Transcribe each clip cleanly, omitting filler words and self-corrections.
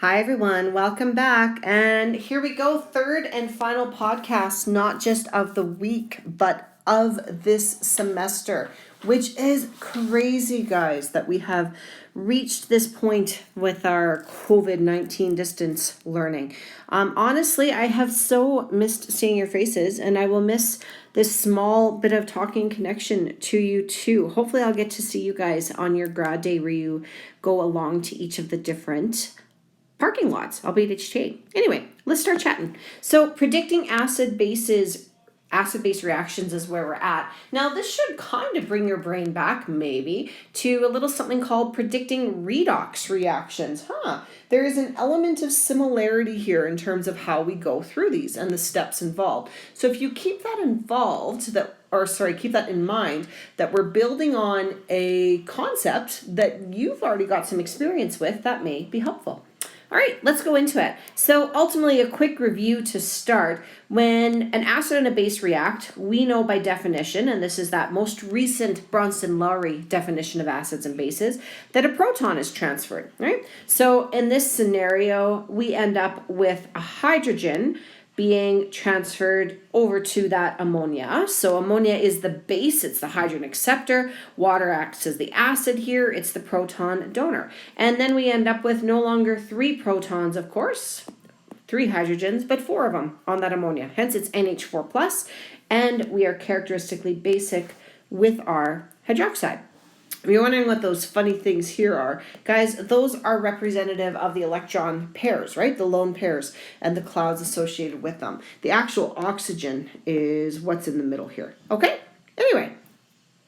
Hi, everyone. Welcome back. And here we go. Third and final podcast, not just of the week, but of this semester, which is crazy, guys, that we have reached this point with our COVID-19 distance learning. Honestly, I have so missed seeing your faces, and I will miss this small bit of talking connection to you too. Hopefully, I'll get to see you guys on your grad day where you go along to each of the different parking lots. I'll be at HTA. Anyway, let's start chatting. So predicting acid-base reactions is where we're at. Now, this should kind of bring your brain back, maybe, to a little something called predicting redox reactions. There is an element of similarity here in terms of how we go through these and the steps involved. So if you keep that keep that in mind, that we're building on a concept that you've already got some experience with, that may be helpful. All right, let's go into it. So ultimately, a quick review to start. When an acid and a base react, we know by definition, and this is that most recent Bronston-Lowry definition of acids and bases, that a proton is transferred, right? So in this scenario, we end up with a hydrogen being transferred over to that ammonia. So ammonia is the base, it's the hydrogen acceptor. Water acts as the acid here, it's the proton donor. And then we end up with no longer 3 protons, of course, 3 hydrogens, but 4 of them on that ammonia. Hence it's NH4+, and we are characteristically basic with our hydroxide. If you're wondering what those funny things here are, guys, those are representative of the electron pairs, right? The lone pairs and the clouds associated with them. The actual oxygen is what's in the middle here. Okay? Anyway,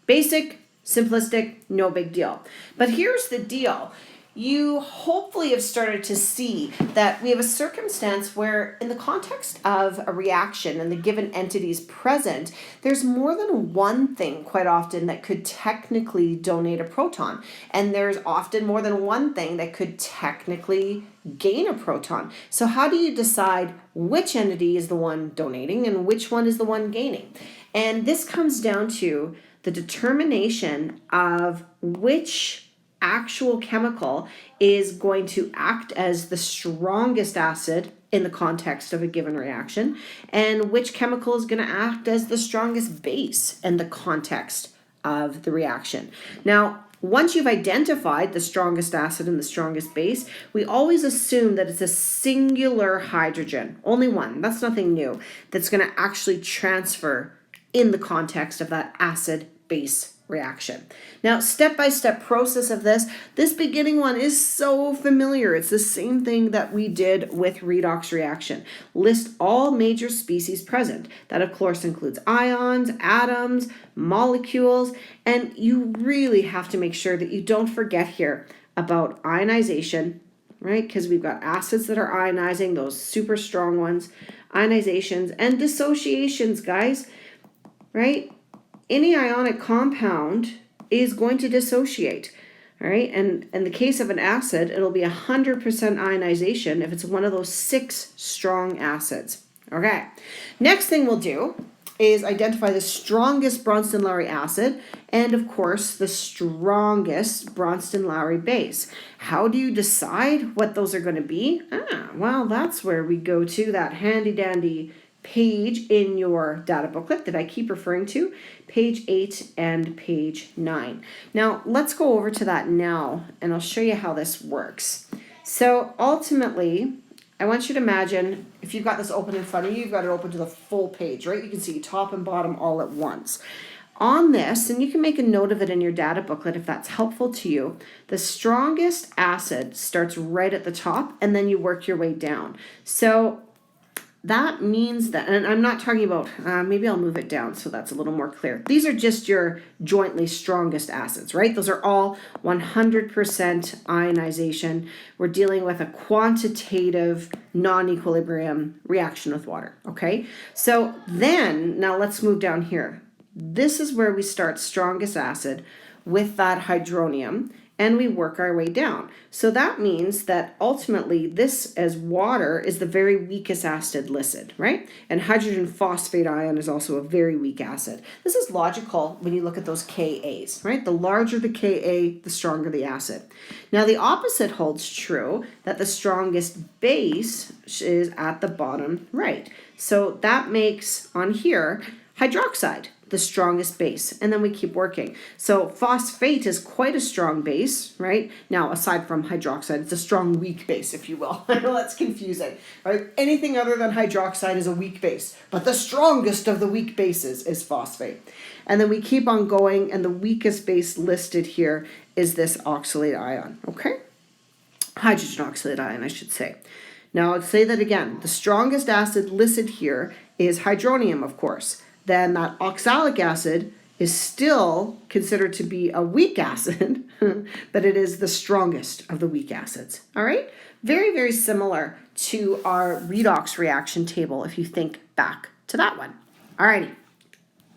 basic, simplistic, no big deal. But here's the deal. You hopefully have started to see that we have a circumstance where in the context of a reaction and the given entities present, there's more than one thing quite often that could technically donate a proton. And there's often more than one thing that could technically gain a proton. So how do you decide which entity is the one donating and which one is the one gaining? And this comes down to the determination of which actual chemical is going to act as the strongest acid in the context of a given reaction, and which chemical is going to act as the strongest base in the context of the reaction. Now, once you've identified the strongest acid and the strongest base, we always assume that it's a singular hydrogen, only one, that's nothing new, that's going to actually transfer in the context of that acid-base reaction. Now, step-by-step process of this beginning one is so familiar. It's the same thing that we did with redox reaction. List all major species present. That, of course, includes ions, atoms, molecules, and you really have to make sure that you don't forget here about ionization, right? Because we've got acids that are ionizing, those super strong ones, ionizations, and dissociations, guys, right? Any ionic compound is going to dissociate, all right? And in the case of an acid, it'll be 100% ionization if it's one of those 6 strong acids, okay? Next thing we'll do is identify the strongest Bronston-Lowry acid and, of course, the strongest Bronston-Lowry base. How do you decide what those are going to be? Well, that's where we go to that handy-dandy page in your data booklet that I keep referring to, page 8 and page 9. Now, let's go over to that now, and I'll show you how this works. So ultimately, I want you to imagine, if you've got this open in front of you, you've got it open to the full page, right? You can see top and bottom all at once. On this, and you can make a note of it in your data booklet if that's helpful to you, the strongest acid starts right at the top, and then you work your way down. So that means that, and I'm not talking about, maybe I'll move it down so that's a little more clear. These are just your jointly strongest acids, right? Those are all 100% ionization. We're dealing with a quantitative non-equilibrium reaction with water, okay? So then, now let's move down here. This is where we start strongest acid with that hydronium, and we work our way down. So that means that ultimately this, as water, is the very weakest acid listed, right? And hydrogen phosphate ion is also a very weak acid. This is logical when you look at those Kas, right? The larger the Ka, the stronger the acid. Now the opposite holds true, that the strongest base is at the bottom right. So that makes, on here, hydroxide the strongest base, and then we keep working. So phosphate is quite a strong base, right? Now, aside from hydroxide, it's a strong weak base, if you will. I know that's confusing, right? Anything other than hydroxide is a weak base, but the strongest of the weak bases is phosphate. And then we keep on going, and the weakest base listed here is this oxalate ion, okay? Hydrogen oxalate ion, I should say. Now, I'll say that again. The strongest acid listed here is hydronium, of course. Then that oxalic acid is still considered to be a weak acid, but it is the strongest of the weak acids. All right? Very, very similar to our redox reaction table if you think back to that one. All righty.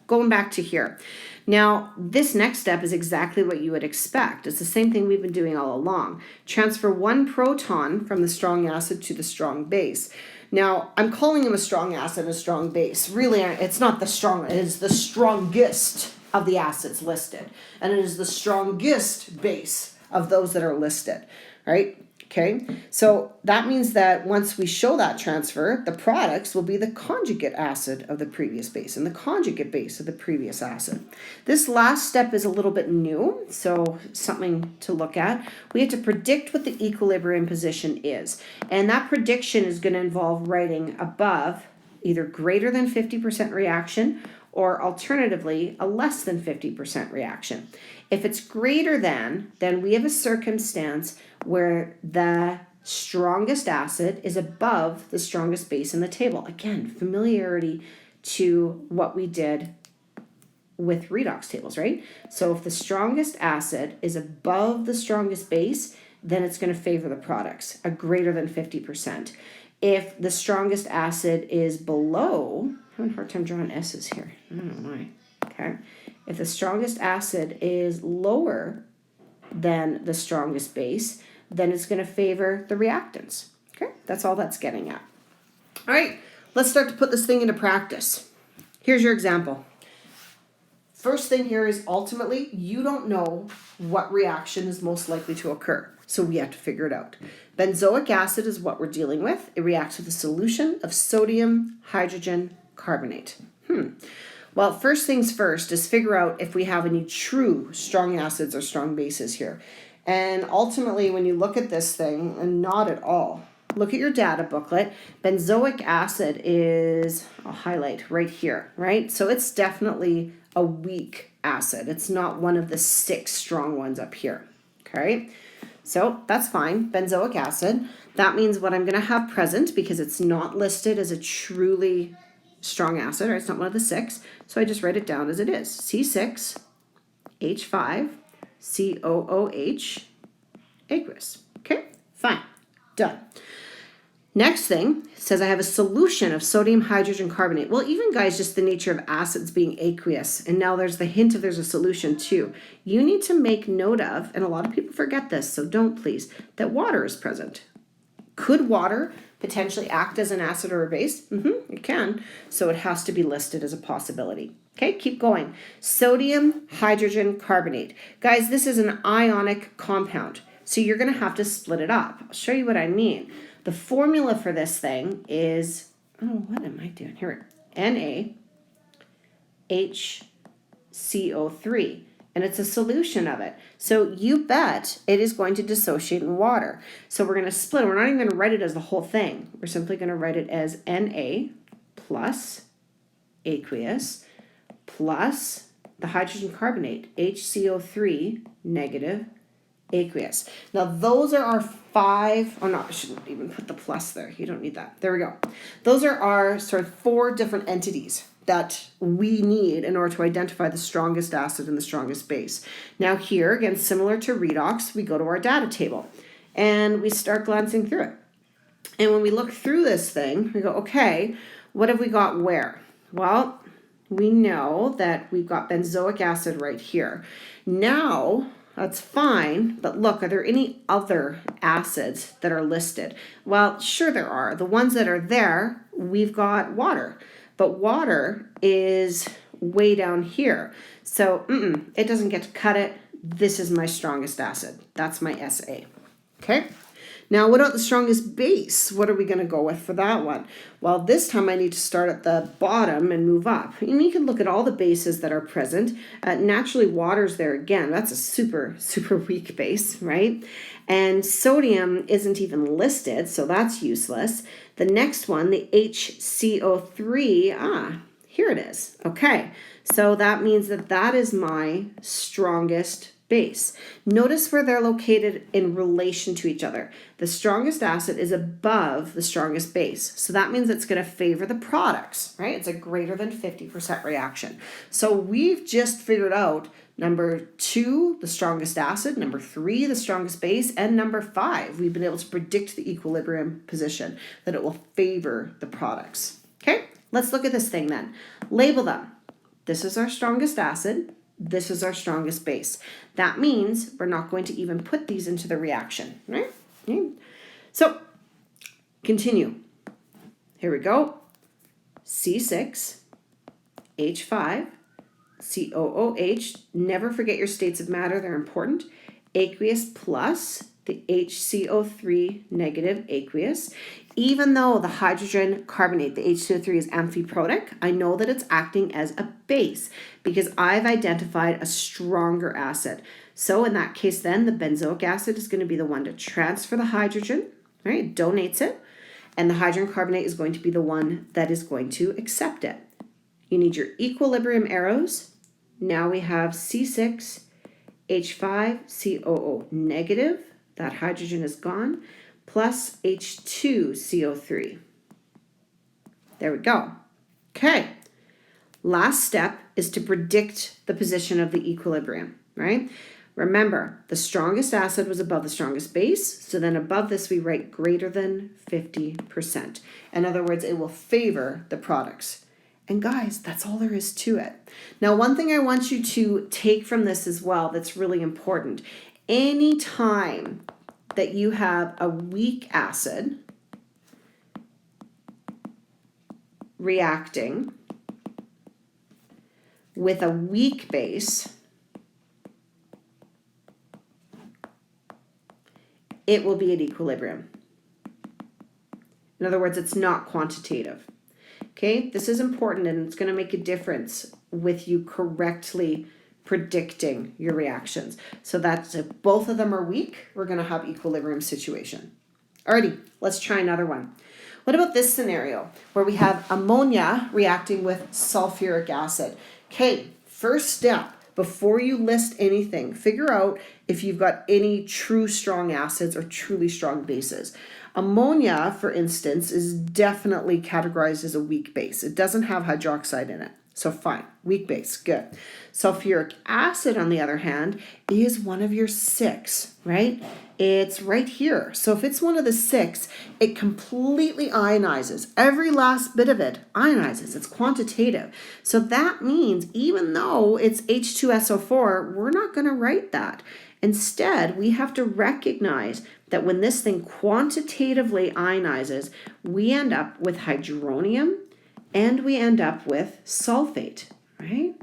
Going back to here. Now, this next step is exactly what you would expect. It's the same thing we've been doing all along. Transfer one proton from the strong acid to the strong base. Now, I'm calling them a strong acid and a strong base. Really, it's not the strong, it is the strongest of the acids listed. And it is the strongest base of those that are listed, right? Okay, so that means that once we show that transfer, the products will be the conjugate acid of the previous base and the conjugate base of the previous acid. This last step is a little bit new, so something to look at. We have to predict what the equilibrium position is, and that prediction is going to involve writing above either greater than 50% reaction or alternatively a less than 50% reaction. If it's greater than, then we have a circumstance where the strongest acid is above the strongest base in the table. Again, familiarity to what we did with redox tables, right? So if the strongest acid is above the strongest base, then it's going to favor the products, a greater than 50%. If the strongest acid is below, I'm having a hard time drawing S's here. I don't know why. Okay. If the strongest acid is lower than the strongest base, then it's going to favor the reactants. Okay, that's all that's getting at. All right, let's start to put this thing into practice. Here's your example. First thing here is ultimately you don't know what reaction is most likely to occur, so we have to figure it out. Benzoic acid is what we're dealing with. It reacts with a solution of sodium hydrogen carbonate. Well, first things first is figure out if we have any true strong acids or strong bases here. And ultimately, when you look at this thing, and not at all, look at your data booklet. Benzoic acid is, I'll highlight right here, right? So it's definitely a weak acid. It's not one of the 6 strong ones up here, okay? So that's fine, benzoic acid. That means what I'm going to have present, because it's not listed as a truly strong acid, right? It's not one of the 6. So I just write it down as it is. C6H5 COOH aqueous. Okay, fine, done. Next thing says I have a solution of sodium hydrogen carbonate. Well, even guys, just the nature of acids being aqueous, and now there's the hint of there's a solution too. You need to make note of, and a lot of people forget this, so don't please, that water is present. Could water potentially act as an acid or a base? It can, so it has to be listed as a possibility. Okay, keep going. Sodium hydrogen carbonate. Guys, this is an ionic compound, so you're going to have to split it up. I'll show you what I mean. The formula for this thing is, what am I doing here? NaHCO3, and it's a solution of it. So you bet it is going to dissociate in water. So we're going to split it. We're not even going to write it as the whole thing. We're simply going to write it as Na plus aqueous plus the hydrogen carbonate, HCO3 negative aqueous. Now those are our 5, oh no, I shouldn't even put the plus there. You don't need that. There we go. Those are our sort of 4 different entities that we need in order to identify the strongest acid and the strongest base. Now here, again, similar to redox, we go to our data table and we start glancing through it. And when we look through this thing, we go, okay, what have we got where? Well, we know that we've got benzoic acid right here. Now, That's fine, but look, are there any other acids that are listed? Well, sure there are. The ones that are there, we've got water, but water is way down here. So it doesn't get to cut it. This is my strongest acid. That's my SA. Okay. Now, what about the strongest base? What are we going to go with for that one? Well, this time I need to start at the bottom and move up. And you can look at all the bases that are present. Naturally, water's there again. That's a super, super weak base, right? And sodium isn't even listed, so that's useless. The next one, the HCO3, here it is. Okay, so that means that that is my strongest base. Notice where they're located in relation to each other. The strongest acid is above the strongest base. So that means it's going to favor the products, right? It's a greater than 50% reaction. So we've just figured out number 2, the strongest acid, number 3, the strongest base, and number 5, we've been able to predict the equilibrium position, that it will favor the products. Okay, let's look at this thing then. Label them. This is our strongest acid. This is our strongest base. That means we're not going to even put these into the reaction, right? So, continue. Here we go. C6, H5, COOH. Never forget your states of matter. They're important. Aqueous plus the HCO3 negative aqueous. Even though the hydrogen carbonate, the H2O3 is amphiprotic, I know that it's acting as a base because I've identified a stronger acid. So in that case then, the benzoic acid is going to be the one to transfer the hydrogen, right? It donates it. And the hydrogen carbonate is going to be the one that is going to accept it. You need your equilibrium arrows. Now we have C6, H5, COO negative. That hydrogen is gone. Plus H2CO3. There we go. Okay. Last step is to predict the position of the equilibrium, right? Remember, the strongest acid was above the strongest base, so then above this we write greater than 50%. In other words, it will favor the products. And guys, that's all there is to it. Now, one thing I want you to take from this as well that's really important. Anytime that you have a weak acid reacting with a weak base, it will be at equilibrium. In other words, it's not quantitative. Okay, this is important and it's going to make a difference with you correctly predicting your reactions. So that's if both of them are weak, we're going to have equilibrium situation. Alrighty, let's try another one. What about this scenario where we have ammonia reacting with sulfuric acid? Okay, first step, before you list anything, figure out if you've got any true strong acids or truly strong bases. Ammonia, for instance, is definitely categorized as a weak base. It doesn't have hydroxide in it. So fine, weak base, good. Sulfuric acid, on the other hand, is one of your 6, right? It's right here. So if it's one of the 6, it completely ionizes. Every last bit of it ionizes. It's quantitative. So that means even though it's H2SO4, we're not going to write that. Instead, we have to recognize that when this thing quantitatively ionizes, we end up with hydronium and we end up with sulfate, right?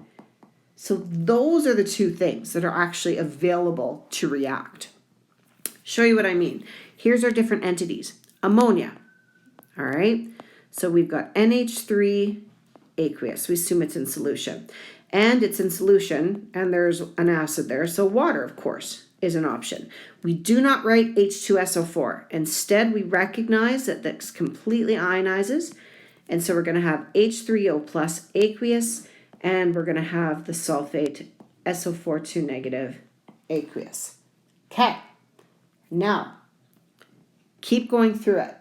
So those are the two things that are actually available to react. Show you what I mean. Here's our different entities. Ammonia, all right? So we've got NH3 aqueous. We assume it's in solution. And it's in solution, and there's an acid there. So water, of course, is an option. We do not write H2SO4. Instead, we recognize that this completely ionizes. And so we're going to have H3O plus aqueous, and we're going to have the sulfate SO42 negative aqueous. Okay, now keep going through it.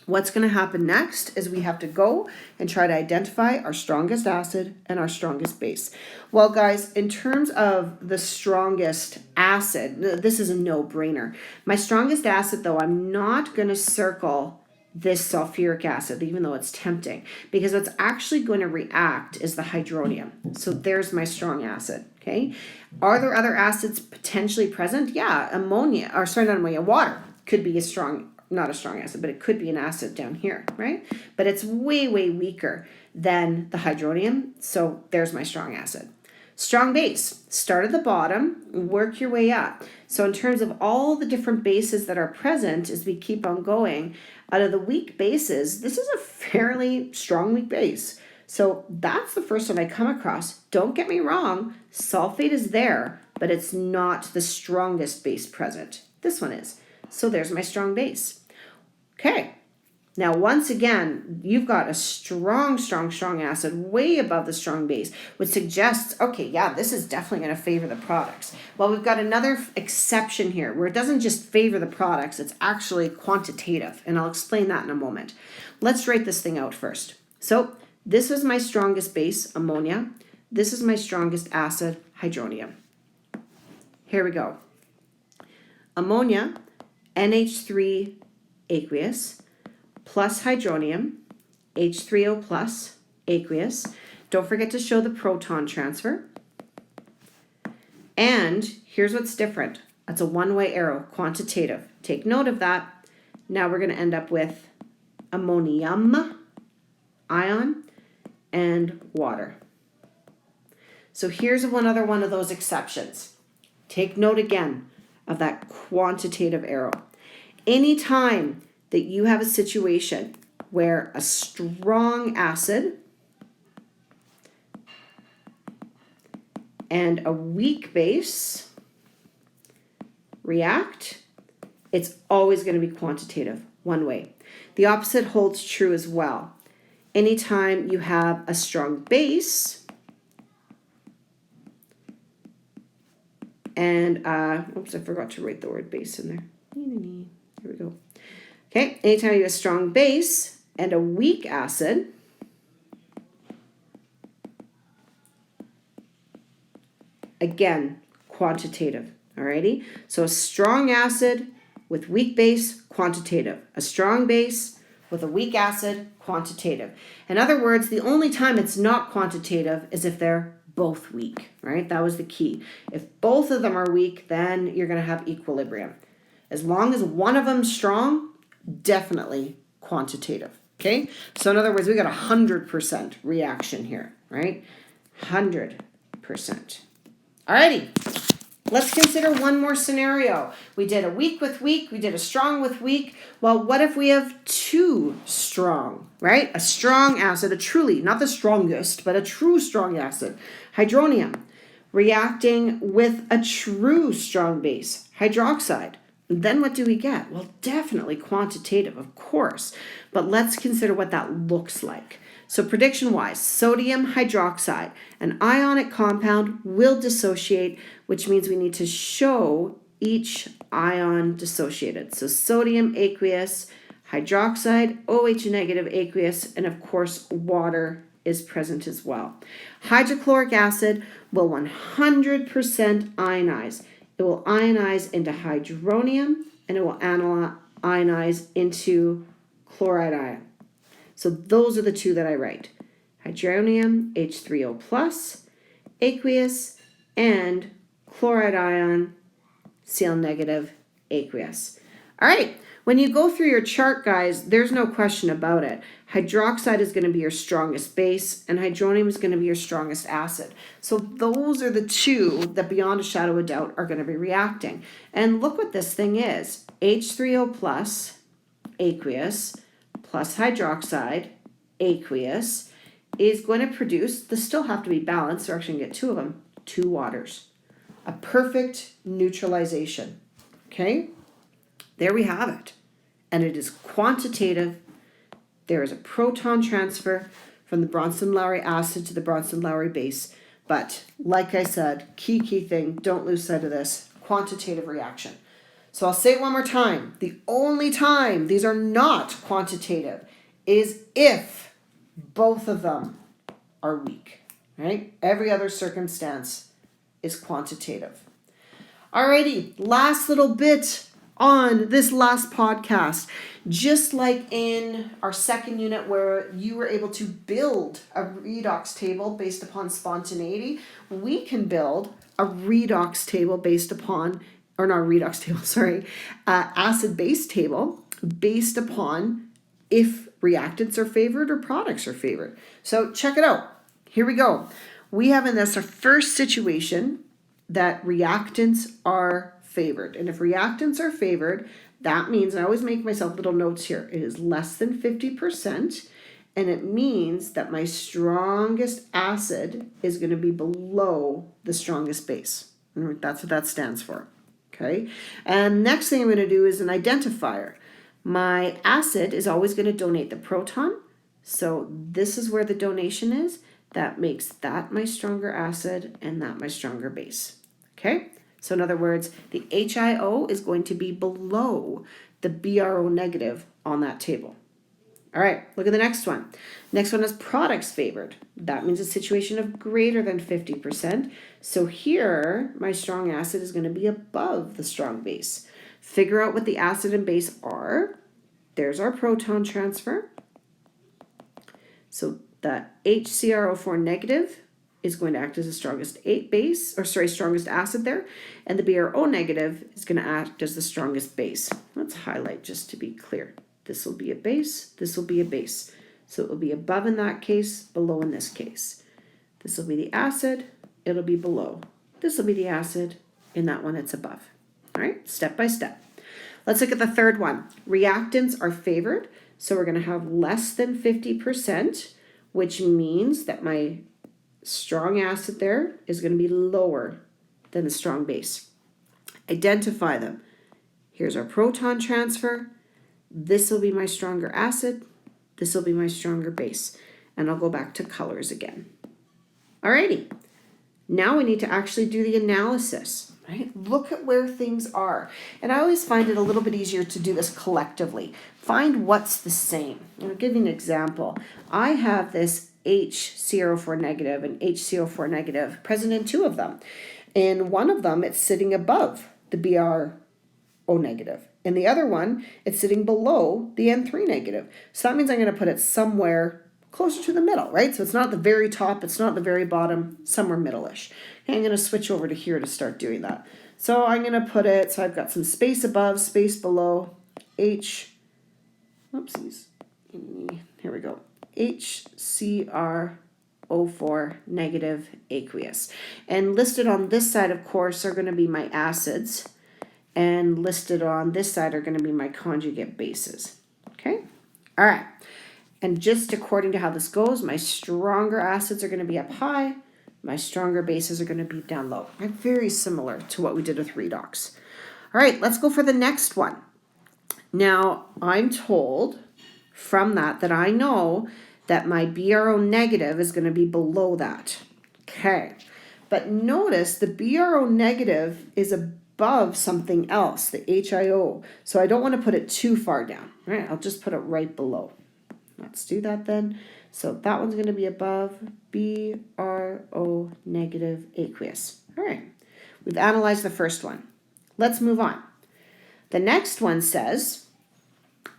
What's going to happen next is we have to go and try to identify our strongest acid and our strongest base. Well, guys, in terms of the strongest acid, this is a no-brainer. My strongest acid, though, I'm not going to circle this sulfuric acid, even though it's tempting, because what's actually going to react is the hydronium. So there's my strong acid. Okay. Are there other acids potentially present? Yeah, water could be not a strong acid, but it could be an acid down here, right? But it's way, way weaker than the hydronium. So there's my strong acid. Strong base, start at the bottom, work your way up. So in terms of all the different bases that are present as we keep on going, out of the weak bases, this is a fairly strong weak base. So that's the first one I come across. Don't get me wrong, sulfate is there, but it's not the strongest base present. This one is. So there's my strong base. Okay. Now, once again, you've got a strong, strong, strong acid way above the strong base, which suggests, okay, yeah, this is definitely going to favor the products. Well, we've got another exception here where it doesn't just favor the products, it's actually quantitative, and I'll explain that in a moment. Let's write this thing out first. So this is my strongest base, ammonia. This is my strongest acid, hydronium. Here we go. Ammonia, NH3 aqueous, plus hydronium, H3O plus, aqueous. Don't forget to show the proton transfer. And here's what's different. That's a one-way arrow, quantitative. Take note of that. Now we're going to end up with ammonium ion and water. So here's another one of those exceptions. Take note again of that quantitative arrow. Anytime that you have a situation where a strong acid and a weak base react, it's always going to be quantitative, one way. The opposite holds true as well. Anytime you have a strong base and, oops, I forgot to write the word base in there. Here we go. Okay, anytime you have a strong base and a weak acid, again, quantitative, alrighty? So a strong acid with weak base, quantitative. A strong base with a weak acid, quantitative. In other words, the only time it's not quantitative is if they're both weak, right? That was the key. If both of them are weak, then you're going to have equilibrium. As long as one of them's strong, definitely quantitative, okay? So in other words, we got 100% reaction here, right? 100%. Alrighty, let's consider one more scenario. We did a weak with weak, we did a strong with weak. Well, what if we have two strong, right? A strong acid, a truly, not the strongest, but a true strong acid, hydronium, reacting with a true strong base, hydroxide. Then what do we get? Well, definitely quantitative, of course. But let's consider what that looks like. So prediction-wise, sodium hydroxide, an ionic compound, will dissociate, which means we need to show each ion dissociated. So sodium aqueous, hydroxide, OH negative aqueous, and of course water is present as well. Hydrochloric acid will 100% ionize. It will ionize into hydronium, and it will ionize into chloride ion. So those are the two that I write. Hydronium, H3O plus, aqueous, and chloride ion, Cl negative, aqueous. All right, when you go through your chart, guys, there's no question about it. Hydroxide is going to be your strongest base, and hydronium is going to be your strongest acid. So those are the two that, beyond a shadow of doubt, are going to be reacting. And look what this thing is. H3O plus, aqueous, plus hydroxide, aqueous, is going to produce, they still have to be balanced, so we're actually going to get two of them, two waters. A perfect neutralization. Okay? There we have it. And it is quantitative. There is a proton transfer from the Bronson-Lowry acid to the Bronson-Lowry base. But like I said, key thing, don't lose sight of this, quantitative reaction. So I'll say it one more time. The only time these are not quantitative is if both of them are weak, right? Every other circumstance is quantitative. Alrighty, last little bit on this last podcast, just like in our second unit where you were able to build a redox table based upon spontaneity, we can build a redox table based upon, or not a redox table, sorry, acid-base table based upon if reactants are favored or products are favored. So check it out. Here we go. We have in this our first situation that reactants are favored. And if reactants are favored, that means, and I always make myself little notes here, it is less than 50%, and it means that my strongest acid is going to be below the strongest base. And that's what that stands for. Okay? And next thing I'm going to do is an identifier. My acid is always going to donate the proton. So this is where the donation is. That makes that my stronger acid and that my stronger base. Okay? So in other words, the HIO is going to be below the BRO negative on that table. All right, look at the next one. Next one is products favored. That means a situation of greater than 50%. So here, my strong acid is going to be above the strong base. Figure out what the acid and base are. There's our proton transfer. So that HCrO4 negative is going to act as the strongest strongest acid there, and the BRO negative is going to act as the strongest base. Let's highlight just to be clear. This will be a base, this will be a base. So it will be above in that case, below in this case. This will be the acid, it'll be below. This will be the acid, in that one it's above. All right, step by step. Let's look at the third one. Reactants are favored, so we're going to have less than 50%, which means that my strong acid there is going to be lower than the strong base. Identify them. Here's our proton transfer. This will be my stronger acid. This will be my stronger base. And I'll go back to colors again. Alrighty. Now we need to actually do the analysis, right? Look at where things are. And I always find it a little bit easier to do this collectively. Find what's the same. I'll give you an example. I have this HCrO4 negative and HCO4 negative present in two of them. In one of them, it's sitting above the BRO negative. In the other one, it's sitting below the N3 negative. So that means I'm going to put it somewhere closer to the middle, right? So it's not the very top, it's not the very bottom, somewhere middle-ish. Okay, I'm going to switch over to here to start doing that. So I'm going to put it, so I've got some space above, space below, oopsies, here we go. HCrO4 negative aqueous. And listed on this side, of course, are going to be my acids. And listed on this side are going to be my conjugate bases. Okay? All right. And just according to how this goes, my stronger acids are going to be up high. My stronger bases are going to be down low. Right? Very similar to what we did with redox. All right, let's go for the next one. Now, I'm told from that I know that my BRO negative is going to be below that. Okay. But notice the BRO negative is above something else, the HIO. So I don't want to put it too far down. Right? I'll just put it right below. Let's do that then. So that one's going to be above BRO negative aqueous. All right. We've analyzed the first one. Let's move on. The next one says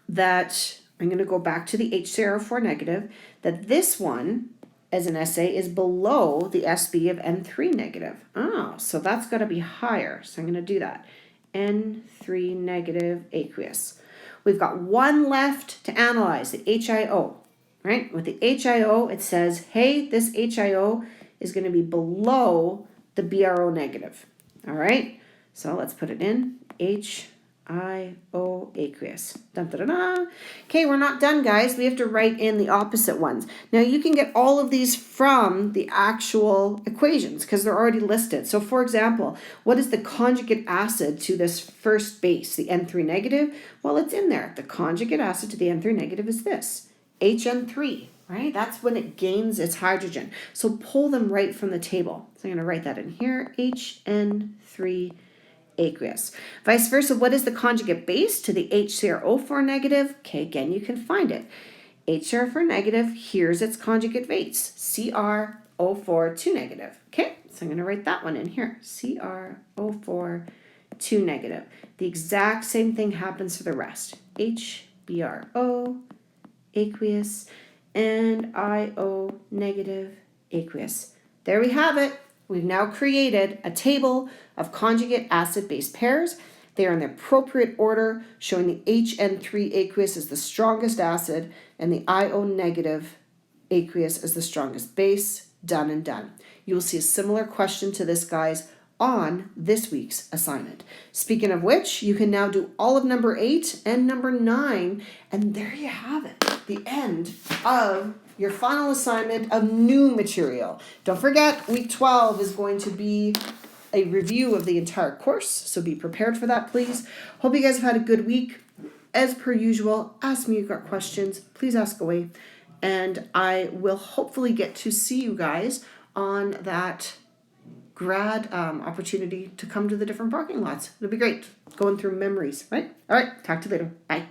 that I'm going to go back to the HCrO4 negative, that this one, as an essay, is below the SB of N3 negative. Oh, so that's got to be higher. So I'm going to do that. N3 negative aqueous. We've got one left to analyze, the HIO, right? With the HIO, it says, hey, this HIO is going to be below the BRO negative. All right? So let's put it in. HIO aqueous. Dun, dun, dun, dun. Okay, we're not done, guys. We have to write in the opposite ones. Now, you can get all of these from the actual equations because they're already listed. So, for example, what is the conjugate acid to this first base, the N3 negative? Well, it's in there. The conjugate acid to the N3 negative is this, HN3, right? That's when it gains its hydrogen. So, pull them right from the table. So, I'm going to write that in here, HN3 aqueous. Vice versa, what is the conjugate base to the HCrO4 negative? Okay, again, you can find it. HCrO4 negative, here's its conjugate base, CrO4 2 negative. Okay, so I'm going to write that one in here, CrO4 2 negative. The exact same thing happens for the rest. HBrO, aqueous, and IO negative, aqueous. There we have it. We've now created a table of conjugate acid-base pairs. They are in the appropriate order, showing the HN3 aqueous as the strongest acid and the IO negative aqueous as the strongest base. Done and done. You will see a similar question to this, guys, on this week's assignment. Speaking of which, you can now do all of number 8 and number 9, and there you have it, the end of your final assignment of new material. Don't forget, week 12 is going to be a review of the entire course, so be prepared for that, please. Hope you guys have had a good week. As per usual, ask me if you've got questions. Please ask away, and I will hopefully get to see you guys on that grad opportunity to come to the different parking lots. It'll be great going through memories, right? All right, talk to you later. Bye.